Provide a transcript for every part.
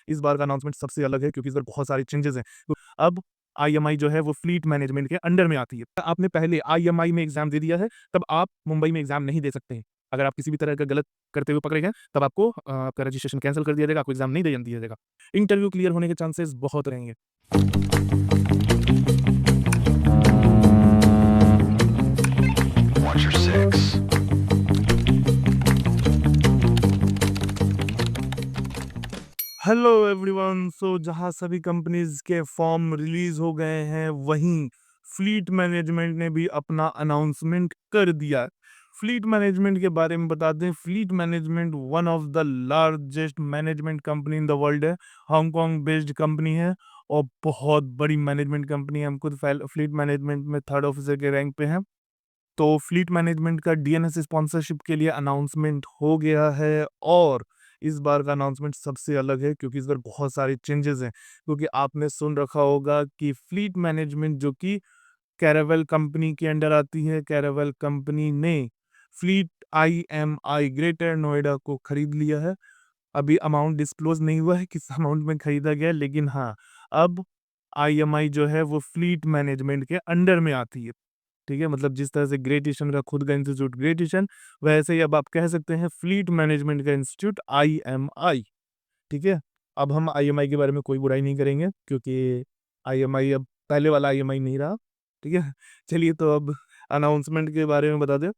इस बार का अनाउंसमेंट सबसे अलग है क्योंकि इस बार बहुत सारे चेंजेस हैं। तो अब आईएमआई जो है वो फ्लीट मैनेजमेंट के अंडर में आती है। आपने पहले आईएमआई में एग्जाम दे दिया है, तब आप मुंबई में एग्जाम नहीं दे सकते हैं। अगर आप किसी भी तरह का गलत करते हुए पकड़े गए, तब आपको आपका रजिस्ट्रेशन कैंसिल कर दिया जाएगा, आपको एग्जाम नहीं दिया जाएगा। इंटरव्यू क्लियर होने के चांसेस बहुत रहेंगे। Watch your six. Hello everyone. So जहां सभी कंपनीज के फॉर्म रिलीज हो गए हैं, वहीं फ्लीट मैनेजमेंट ने भी अपना अनाउंसमेंट कर दिया। फ्लीट मैनेजमेंट के बारे में बता दें, fleet management one of the largest management company in the world है। हांगकांग बेस्ड कंपनी है और बहुत बड़ी मैनेजमेंट कंपनी है। हम खुद फ्लीट मैनेजमेंट में थर्ड ऑफिसर के रैंक पे हैं। तो फ्लीट मैनेजमेंट का डीएनएस स्पॉन्सरशिप के लिए अनाउंसमेंट हो गया है और इस बार का अनाउंसमेंट सबसे अलग है क्योंकि इस बार बहुत सारे चेंजेस हैं। क्योंकि आपने सुन रखा होगा कि फ्लीट मैनेजमेंट जो कि कैरावेल कंपनी के अंडर आती है, कैरावेल कंपनी ने फ्लीट आईएमआई ग्रेटर नोएडा को खरीद लिया है। अभी अमाउंट डिस्क्लोज नहीं हुआ है किस अमाउंट में खरीदा गया, लेकिन हाँ, अब आईएमआई जो है वो फ्लीट मैनेजमेंट के अंडर में आती है। ठीक है, मतलब जिस तरह से ग्रेट ईस्टर्न का खुद का इंस्टीट्यूट ग्रेट ईस्टर्न, वैसे ही अब आप कह सकते हैं फ्लीट मैनेजमेंट का इंस्टीट्यूट आईएमआई। ठीक है, अब हम आईएमआई के बारे में कोई बुराई नहीं करेंगे क्योंकि आईएमआई अब पहले वाला आईएमआई नहीं रहा। ठीक है, चलिए तो अब अनाउंसमेंट के बारे में बता दें।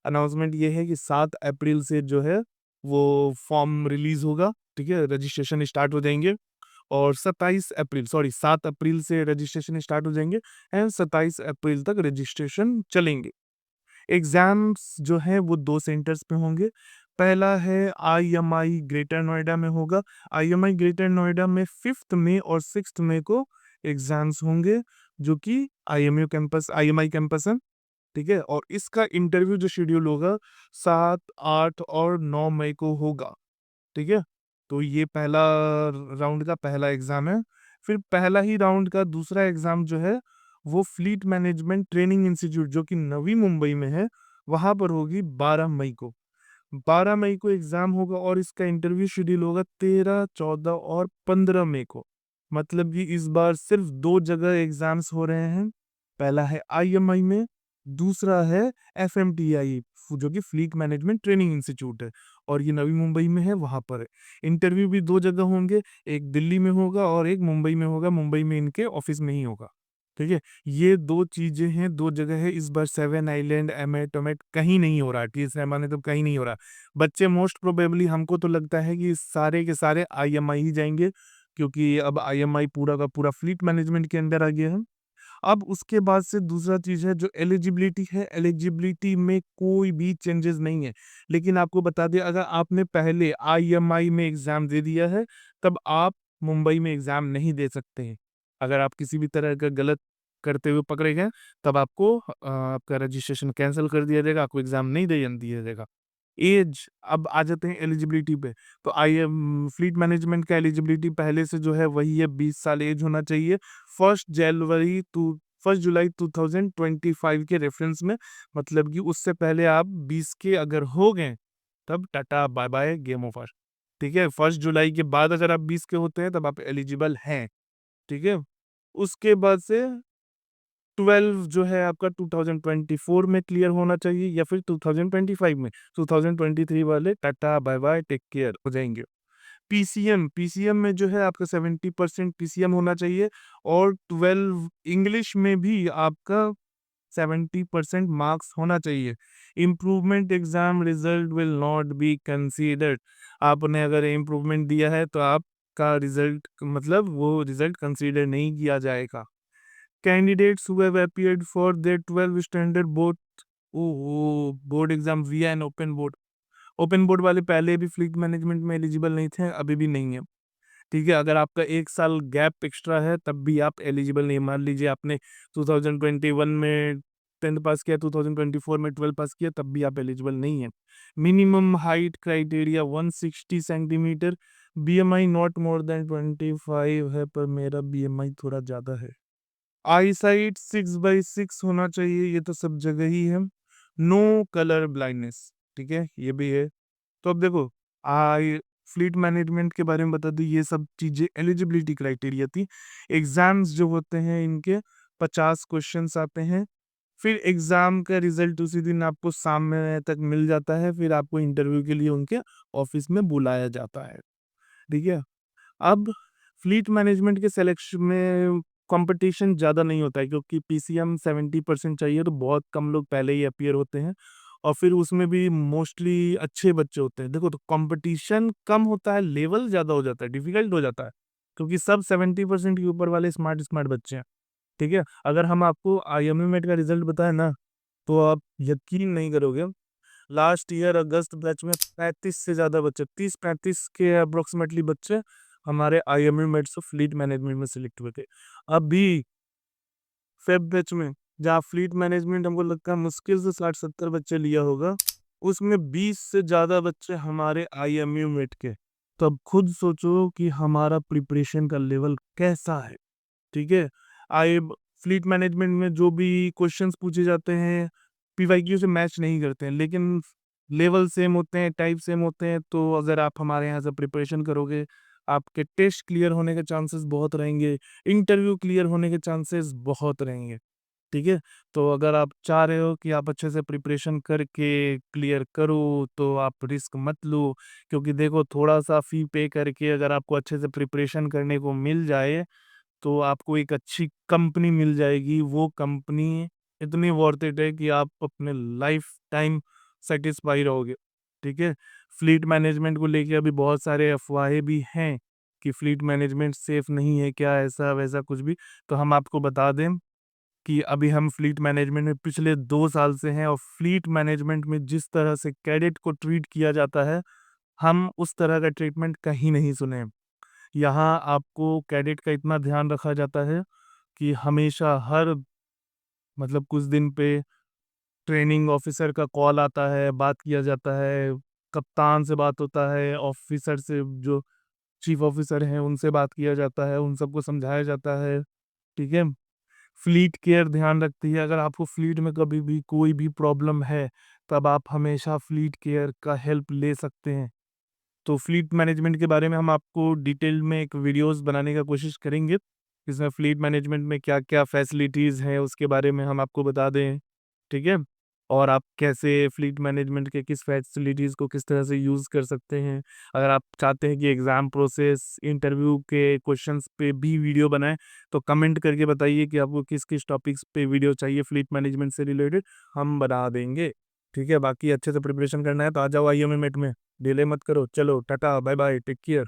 अनाउंसमेंट ये है कि 7 अप्रैल से जो है वो फॉर्म रिलीज होगा। ठीक है, रजिस्ट्रेशन स्टार्ट हो जाएंगे और 7 अप्रैल से रजिस्ट्रेशन स्टार्ट हो जाएंगे एंड 27 अप्रैल तक रजिस्ट्रेशन चलेंगे। एग्जाम्स जो है वो 2 सेंटर्स पे होंगे। पहला है आईएमआई ग्रेटर नोएडा में होगा। आईएमआई ग्रेटर नोएडा में 5 मई और 6 मई को एग्जाम्स होंगे, जो कि आईएमआई कैंपस है। ठीक है, और इसका इंटरव्यू जो शेड्यूल होगा 7, 8 और 9 मई को होगा। ठीक है, तो ये पहला राउंड का पहला एग्जाम है। फिर पहला ही राउंड का दूसरा एग्जाम जो है वो फ्लीट मैनेजमेंट ट्रेनिंग इंस्टीट्यूट जो कि नवी मुंबई में है, वहां पर होगी 12 मई को। 12 मई को एग्जाम होगा और इसका इंटरव्यू शेड्यूल होगा 13, 14 और 15 मई को। मतलब कि इस बार सिर्फ 2 जगह एग्जाम्स हो रहे हैं। पहला है आईएमआई में, दूसरा है एफएमटीआई जो कि फ्लीट मैनेजमेंट ट्रेनिंग इंस्टीट्यूट है और ये नवी मुंबई में है, वहां पर है। इंटरव्यू भी 2 जगह होंगे, एक दिल्ली में होगा और एक मुंबई में होगा। मुंबई में इनके ऑफिस में ही होगा। ठीक है, ये 2 चीजें हैं, 2 जगह है। इस बार 7 आइलैंड एमेट ओमेट कहीं नहीं हो रहा, टीएस रहमान ने तो कहीं नहीं हो रहा। बच्चे मोस्ट प्रोबेबली हमको तो लगता है कि सारे के सारे आईएमआई ही जाएंगे क्योंकि अब आईएमआई पूरा का पूरा फ्लीट मैनेजमेंट के अंदर आ गया है। अब उसके बाद से दूसरा चीज है जो एलिजिबिलिटी है। एलिजिबिलिटी में कोई भी चेंजेस नहीं है, लेकिन आपको बता दें अगर आपने पहले आईएमआई में एग्जाम दे दिया है, तब आप मुंबई में एग्जाम नहीं दे सकते हैं। अगर आप किसी भी तरह का गलत करते हुए पकड़े गए, तब आपको आपका रजिस्ट्रेशन कैंसिल कर दिया जाएगा, आपको एग्जाम नहीं दिया जाएगा। एज, अब आ जाते हैं एलिजिबिलिटी पे। तो आई एम फ्लीट मैनेजमेंट का एलिजिबिलिटी पहले से जो है वही है, 20 साल एज होना चाहिए। 1 जुलाई 2025 के रेफरेंस में, मतलब कि उससे पहले आप 20 के अगर हो गए, तब tata bye bye, game over. ठीक है, 1 जुलाई के बाद अगर आप 20 के होते हैं तब आप एलिजिबल हैं। ठीक है, उसके बाद से 12 जो है आपका 2024 में क्लियर होना चाहिए या फिर 2025 में। 2023 वाले tata bye bye, take care हो जाएंगे। पीसीएम, पीसीएम में जो है आपका 70% पीसीएम होना चाहिए और 12 इंग्लिश में भी आपका 70% मार्क्स होना चाहिए। Improvement exam result will not be considered. आपने अगर इम्प्रूवमेंट दिया है तो आपका रिजल्ट, मतलब वो रिजल्ट कंसीडर नहीं किया जाएगा। Candidates who have appeared for their 12 standard board exam via and open board, open board वाले पहले भी फ्लीट मैनेजमेंट में एलिजिबल नहीं थे, अभी भी नहीं है। ठीक है, अगर आपका 1 साल गैप एक्स्ट्रा है तब भी आप एलिजिबल नहीं। मान लीजिए आपने 2021 में 10th पास किया, 2024 में 12 पास किया, तब भी आप एलिजिबल नहीं है। Minimum height criteria 160 centimetre, BMI not more than 25 है, पर मेरा बीएमआई थोड़ा ज़्यादा है। आई साइट 6/6 होना चाहिए, ये तो सब जगह ही है। नो कलर ब्लाइंडनेस, ठीक है, ये भी है। तो अब देखो, आई फ्लीट मैनेजमेंट के बारे में बता दूँ, ये सब चीज़ें एलिजिबिलिटी क्राइटेरिया थी। एग्ज़ाम्स जो होते हैं इनके 50 क्वेश्चन्स आते हैं। फिर एग्ज़ाम का रिज़ल्ट उसी दिन आपको शाम में तक मिल जाता है, फिर आपको इंटरव्यू के लिए उनके ऑफ़िस में बुलाया जाता है, ठीक है? अब फ्लीट मैनेजमेंट के सिलेक्शन में कंपटीशन ज़्यादा नहीं होता है, क्योंकि पीसीएम 70% चाहिए, तो बहुत कम लोग पहले ही अपीयर होते हैं और फिर उसमें भी मोस्टली अच्छे बच्चे होते हैं। देखो, तो कंपटीशन कम होता है, लेवल ज़्यादा हो जाता है, डिफ़िकल्ट हो जाता है, क्योंकि सब 70% के ऊपर वाले स्मार्ट स्मार्ट बच्चे हैं, ठीक है? अगर हम आपको आईएमए का रिज़ल्ट बताएँ ना, तो आप यकीन नहीं करोगे, लास्ट ईयर अगस्त बैच में 35 से ज़्यादा बच्चे, 30-35 के अप्रॉक्सिमेटली बच्चे हमारे आईएमए मेट से फ्लीट मैनेजमेंट में सिलेक्ट हुए थे। अभी फेब बैच में, जहाँ फ्लीट मैनेजमेंट हमको लगता है मुश्किल से 60-70 बच्चे लिया होगा, उसमें 20 से ज़्यादा बच्चे हमारे आईएमए मेट के। तो अब खुद सोचो कि हमारा प्रिपरेशन का लेवल कैसा है, ठीक है? आई फ्लीट मैनेजमेंट में जो भी क्वेश्चंस पूछे जाते हैं, पीवाईक्यू से मैच नहीं करते हैं, लेकिन लेवल सेम होते हैं, टाइप सेम होते हैं, तो अगर आप हमारे यहाँ से प्रिपरेशन करोगे, आपके टेस्ट क्लियर होने के चांसेस बहुत रहेंगे, इंटरव्यू क्लियर होने के चांसेस बहुत रहेंगे, ठीक है? तो अगर आप चाह रहे हो कि आप अच्छे से प्रिपरेशन करके क्लियर करो, तो आप रिस्क मत लो, क्योंकि देखो, थोड़ा-सा फ़ी पे करके अगर आपको अच्छे से प्रिपरेशन करने को मिल जाए, तो आपको एक अच्छी कंपनी मिल जाएगी। वो कंपनी इतनी वर्थ इट है कि आप अपने लाइफ टाइम सैटिस्फाई रहोगे, ठीक है? फ्लीट मैनेजमेंट को लेके अभी बहुत सारे अफ़वाहें भी हैं कि फ्लीट मैनेजमेंट सेफ नहीं है क्या, ऐसा-वैसा कुछ भी। तो हम आपको बता दें कि अभी हम फ्लीट मैनेजमेंट में पिछले 2 साल से हैं और फ्लीट मैनेजमेंट में जिस तरह से कैडेट को ट्रीट किया जाता है, हम उस तरह का ट्रीटमेंट कहीं नहीं सुने हैं। यहाँ आपको कैडेट का इतना ध्यान रखा जाता है कि हमेशा हर मतलब कुछ दिन पे ट्रेनिंग ऑफिसर का कॉल आता है, बात किया जाता है, कप्तान से बात होता है, ऑफिसर से जो चीफ ऑफिसर हैं उनसे बात किया जाता है, उन सबको समझाया जाता है, ठीक है? फ्लीट केयर ध्यान रखती है, अगर आपको फ्लीट में कभी भी कोई भी प्रॉब्लम है, तब आप हमेशा फ्लीट केयर का हेल्प ले सकते हैं। तो फ्लीट मैनेजमेंट के बारे में हम आपको डिटेल में एक वीडियोस बनाने का कोशिश करेंगे। इसमें फ्लीट मैनेजमेंट में क्या-क्या फैसिलिटीज़ हैं, उसके बारे में हम आपको बता दें, ठीक है? और आप कैसे फ्लीट मैनेजमेंट के किस फैसिलिटीज़ को किस तरह से यूज़ कर सकते हैं। अगर आप चाहते हैं कि एग्ज़ाम प्रोसेस, इंटरव्यू के क्वेश्चंस पे भी वीडियो बनाएँ, तो कमेंट करके बताइए कि आपको किस-किस टॉपिक्स पे वीडियो चाहिए फ्लीट मैनेजमेंट से रिलेटेड, हम बना देंगे। ठीक है? बाकी अच्छे से प्रिपरेशन करना है तो आ जाओ आईएमए मेट में। डिले मत करो। चलो tata, bye bye, take care.